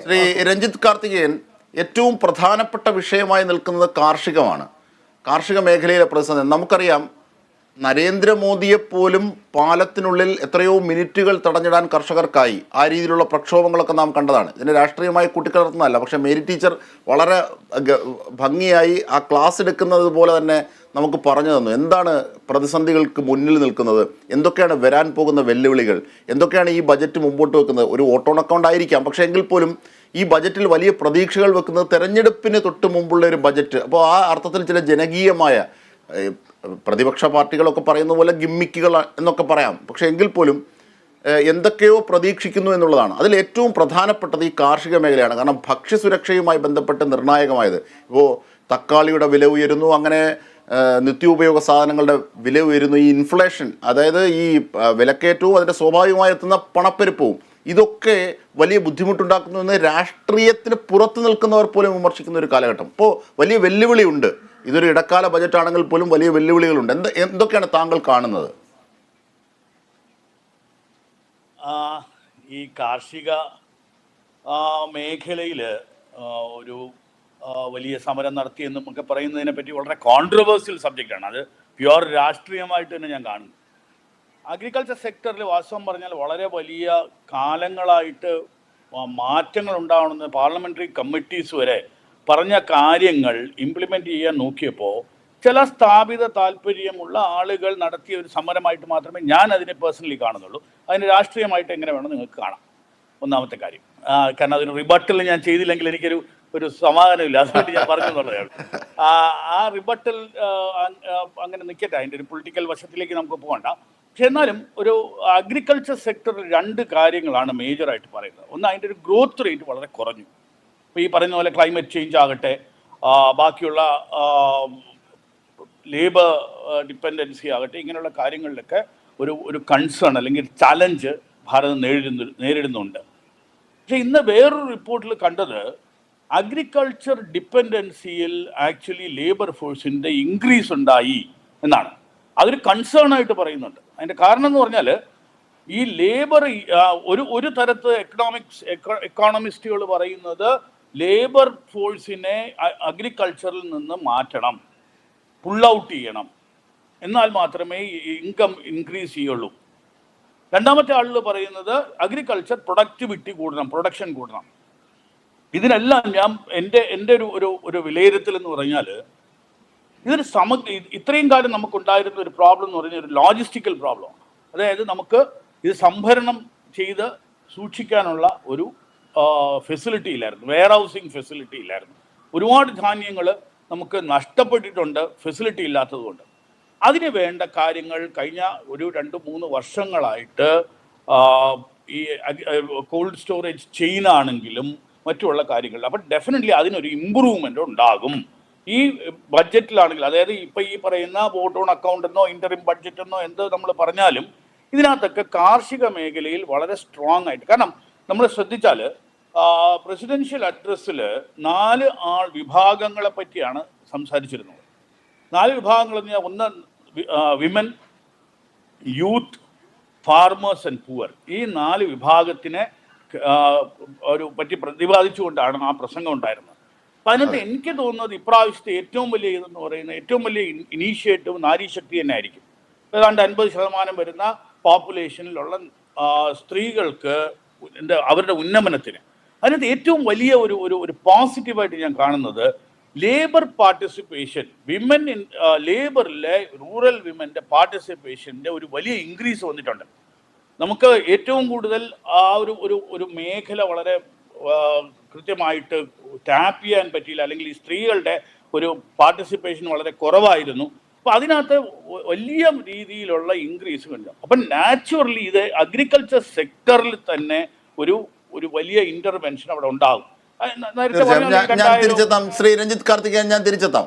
ശ്രീ രഞ്ജിത്ത് കാർത്തികേയൻ, ഏറ്റവും പ്രധാനപ്പെട്ട വിഷയമായി നിൽക്കുന്നത് കാർഷികമാണ്. കാർഷിക മേഖലയിലെ പ്രതിസന്ധി നമുക്കറിയാം. നരേന്ദ്രമോദിയെപ്പോലും പാലത്തിനുള്ളിൽ എത്രയോ മിനിറ്റുകൾ തടഞ്ഞിടാൻ കർഷകർക്കായി. ആ രീതിയിലുള്ള പ്രക്ഷോഭങ്ങളൊക്കെ നാം കണ്ടതാണ്. ഇതിനെ രാഷ്ട്രീയമായി കൂട്ടിക്കലർത്തുന്നതല്ല. പക്ഷേ മേരി ടീച്ചർ വളരെ ഭംഗിയായി ആ ക്ലാസ് എടുക്കുന്നത് പോലെ തന്നെ നമുക്ക് പറഞ്ഞു തന്നു എന്താണ് പ്രതിസന്ധികൾക്ക് മുന്നിൽ നിൽക്കുന്നത്, എന്തൊക്കെയാണ് വരാൻ പോകുന്ന വെല്ലുവിളികൾ, എന്തൊക്കെയാണ് ഈ ബജറ്റ് മുമ്പോട്ട് വെക്കുന്നത്. ഒരു ഓട്ടോൺ അക്കൗണ്ട് ആയിരിക്കാം, പക്ഷേ എങ്കിൽ പോലും ഈ ബജറ്റിൽ വലിയ പ്രതീക്ഷകൾ വെക്കുന്നത് തെരഞ്ഞെടുപ്പിന് തൊട്ട് മുമ്പുള്ള ഒരു ബജറ്റ്. അപ്പോൾ ആ അർത്ഥത്തിൽ ചില ജനകീയമായ പ്രതിപക്ഷ പാർട്ടികളൊക്കെ പറയുന്ന പോലെ ഗിമ്മിക്കുകൾ എന്നൊക്കെ പറയാം. പക്ഷേ എങ്കിൽ പോലും എന്തൊക്കെയോ പ്രതീക്ഷിക്കുന്നു എന്നുള്ളതാണ്. അതിൽ ഏറ്റവും പ്രധാനപ്പെട്ടത് ഈ കാർഷിക മേഖലയാണ്. കാരണം ഭക്ഷ്യസുരക്ഷയുമായി ബന്ധപ്പെട്ട് നിർണായകമായത്. ഇപ്പോൾ തക്കാളിയുടെ വില ഉയരുന്നു, അങ്ങനെ നിത്യോപയോഗ സാധനങ്ങളുടെ വില ഉയരുന്നു. ഈ ഇൻഫ്ലേഷൻ, അതായത് ഈ വിലക്കയറ്റവും അതിൻ്റെ സ്വാഭാവികമായി എത്തുന്ന പണപ്പെരുപ്പവും, ഇതൊക്കെ വലിയ ബുദ്ധിമുട്ടുണ്ടാക്കുന്നു എന്ന് രാഷ്ട്രീയത്തിന് പുറത്ത് നിൽക്കുന്നവർ പോലും വിമർശിക്കുന്ന ഒരു കാലഘട്ടം. ഇപ്പോൾ വലിയ വെല്ലുവിളിയുണ്ട്. ഇതൊരു ഇടക്കാല ബജറ്റ് ആണെങ്കിൽ പോലും വലിയ വെല്ലുവിളികളുണ്ട്. എന്തൊക്കെയാണ് താങ്കൾ കാണുന്നത്? ഈ കാർഷിക മേഖലയിൽ ഒരു വലിയ സമരം നടത്തിയെന്നും ഒക്കെ പറയുന്നതിനെ പറ്റി വളരെ കോൺട്രവേഴ്സ്യൽ സബ്ജക്റ്റാണ്. അത് പ്യുവർ രാഷ്ട്രീയമായിട്ട് തന്നെ ഞാൻ കാണുന്നു. അഗ്രികൾച്ചർ സെക്ടറിൽ വാസ്തവം പറഞ്ഞാൽ വളരെ വലിയ കാലങ്ങളായിട്ട് മാറ്റങ്ങൾ ഉണ്ടാവണമെന്ന് പാർലമെൻ്ററി കമ്മിറ്റീസ് വരെ പറഞ്ഞ കാര്യങ്ങൾ ഇംപ്ലിമെൻ്റ് ചെയ്യാൻ നോക്കിയപ്പോൾ ചില സ്ഥാപിത താല്പര്യമുള്ള ആളുകൾ നടത്തിയ ഒരു സമരമായിട്ട് മാത്രമേ ഞാൻ അതിനെ പേഴ്സണലി കാണുന്നുള്ളൂ. അതിന് രാഷ്ട്രീയമായിട്ട് എങ്ങനെ വേണം നിങ്ങൾക്ക് കാണാം. ഒന്നാമത്തെ കാര്യം, കാരണം അതിന് റിബട്ടൽ ഞാൻ ചെയ്തില്ലെങ്കിൽ ഒരു സമാധാനമില്ല. അതുകൊണ്ട് ഞാൻ പറഞ്ഞു എന്നുള്ളതാണ്. ആ റിബട്ടൽ അങ്ങനെ നിൽക്കട്ടെ, അതിൻ്റെ ഒരു പൊളിറ്റിക്കൽ വശത്തിലേക്ക് നമുക്ക് പോകണ്ട. പക്ഷെ എന്നാലും ഒരു അഗ്രികൾച്ചർ സെക്ടറിൽ രണ്ട് കാര്യങ്ങളാണ് മേജറായിട്ട് പറയുന്നത്. ഒന്ന്, അതിൻ്റെ ഒരു ഗ്രോത്ത് റേറ്റ് വളരെ കുറഞ്ഞു. ഇപ്പോൾ ഈ പറയുന്ന പോലെ ക്ലൈമറ്റ് ചേഞ്ച് ആകട്ടെ, ബാക്കിയുള്ള ലേബർ ഡിപ്പെൻഡൻസി ആകട്ടെ, ഇങ്ങനെയുള്ള കാര്യങ്ങളിലൊക്കെ ഒരു കൺസേൺ അല്ലെങ്കിൽ ചലഞ്ച് ഭാരതം നേരിടുന്നുണ്ട്. പക്ഷെ ഇന്ന് വേറൊരു റിപ്പോർട്ടിൽ കണ്ടത് അഗ്രികൾച്ചർ ഡിപ്പെൻഡൻസിയിൽ ആക്ച്വലി ലേബർ ഫോഴ്സിൻ്റെ ഇൻക്രീസ് ഉണ്ടായി എന്നാണ്. അതൊരു കൺസേൺ ആയിട്ട് പറയുന്നുണ്ട്. അതിൻ്റെ കാരണം എന്ന് പറഞ്ഞാൽ ഈ ലേബർ ഒരു തരത്ത് എക്കോണമിസ്റ്റുകൾ പറയുന്നത് ലേബർ ഫോഴ്സിനെ അഗ്രികൾച്ചറിൽ നിന്ന് മാറ്റണം, പുൾ ഔട്ട് ചെയ്യണം, എന്നാൽ മാത്രമേ ഇൻകം ഇൻക്രീസ് ചെയ്യുള്ളൂ. രണ്ടാമത്തെ ആളുകൾ പറയുന്നത് അഗ്രികൾച്ചർ പ്രൊഡക്ടിവിറ്റി കൂടണം, പ്രൊഡക്ഷൻ കൂടണം. ഇതിനെല്ലാം എൻ്റെ ഒരു വിലയിരുത്തൽ എന്ന് പറഞ്ഞാൽ ഇതൊരു ഇത്രയും കാലം നമുക്കുണ്ടായിരുന്ന ഒരു പ്രോബ്ലം എന്ന് പറഞ്ഞാൽ ഒരു ലോജിസ്റ്റിക്കൽ പ്രോബ്ലം. അതായത് നമുക്ക് ഇത് സംഭരണം ചെയ്ത് സൂക്ഷിക്കാനുള്ള ഒരു ഫെസിലിറ്റി ഇല്ലായിരുന്നു, വെയർ ഹൗസിങ് ഫെസിലിറ്റി ഇല്ലായിരുന്നു. ഒരുപാട് ധാന്യങ്ങൾ നമുക്ക് നഷ്ടപ്പെട്ടിട്ടുണ്ട് ഫെസിലിറ്റി ഇല്ലാത്തതുകൊണ്ട്. അതിന് വേണ്ട കാര്യങ്ങൾ കഴിഞ്ഞ ഒരു 2-3 വർഷങ്ങളായിട്ട് ഈ കോൾഡ് സ്റ്റോറേജ് ചെയിൻ ആണെങ്കിലും മറ്റുള്ള കാര്യങ്ങൾ, അപ്പം ഡെഫിനറ്റ്ലി അതിനൊരു ഇമ്പ്രൂവ്മെൻ്റ് ഉണ്ടാകും ഈ ബഡ്ജറ്റിലാണെങ്കിൽ. അതായത് ഇപ്പം ഈ പറയുന്ന വോട്ട് ഓൺ അക്കൗണ്ട് എന്നോ ഇൻ്ററിം ബഡ്ജറ്റ് എന്നോ എന്ത് നമ്മൾ പറഞ്ഞാലും ഇതിനകത്തൊക്കെ കാർഷിക മേഖലയിൽ വളരെ സ്ട്രോങ് ആയിട്ട്, കാരണം നമ്മൾ ശ്രദ്ധിച്ചാൽ പ്രസിഡൻഷ്യൽ അഡ്രസ്സിൽ 4 വിഭാഗങ്ങളെ പറ്റിയാണ് സംസാരിച്ചിരുന്നത്. 4 വിഭാഗങ്ങൾ എന്ന് പറഞ്ഞാൽ ഒന്ന് women, youth, farmers and poor. ഈ 4 വിഭാഗത്തിനെ പറ്റി പ്രതിപാദിച്ചുകൊണ്ടാണ് ആ പ്രസംഗം ഉണ്ടായിരുന്നത്. അപ്പം അതിനകത്ത് എനിക്ക് തോന്നുന്നത് ഇപ്രാവശ്യത്തെ ഏറ്റവും വലിയ ഇതെന്ന് പറയുന്നത് ഏറ്റവും വലിയ ഇനീഷ്യേറ്റീവ് നാരീശക്തി തന്നെ ആയിരിക്കും. ഏതാണ്ട് 50% വരുന്ന പോപ്പുലേഷനിലുള്ള സ്ത്രീകൾക്ക് അവരുടെ ഉന്നമനത്തിന്. അതിനകത്ത് ഏറ്റവും വലിയ ഒരു പോസിറ്റീവായിട്ട് ഞാൻ കാണുന്നത് ലേബർ പാർട്ടിസിപ്പേഷൻ, വിമൻ ഇൻ ലേബറിലെ റൂറൽ വിമൻ്റെ പാർട്ടിസിപ്പേഷൻ്റെ ഒരു വലിയ ഇൻക്രീസ് വന്നിട്ടുണ്ട്. നമുക്ക് ഏറ്റവും കൂടുതൽ ആ ഒരു മേഖല വളരെ കൃത്യമായിട്ട് ടാപ്പ് ചെയ്യാൻ പറ്റിയില്ല, അല്ലെങ്കിൽ ഈ സ്ത്രീകളുടെ ഒരു പാർട്ടിസിപ്പേഷൻ വളരെ കുറവായിരുന്നു. അപ്പോൾ അതിനകത്ത് വലിയ രീതിയിലുള്ള ഇൻക്രീസ് കണ്ടു. അപ്പം നാച്ചുറലി ഇത് അഗ്രികൾച്ചർ സെക്ടറിൽ തന്നെ ഒരു വലിയ ഇന്റർവെൻഷൻ അവിടെ ഉണ്ടാകും. ഞാൻ തിരിച്ചെത്താം ശ്രീ രഞ്ജിത്ത് കാർത്തികേയൻ, ഞാൻ തിരിച്ചെത്താം.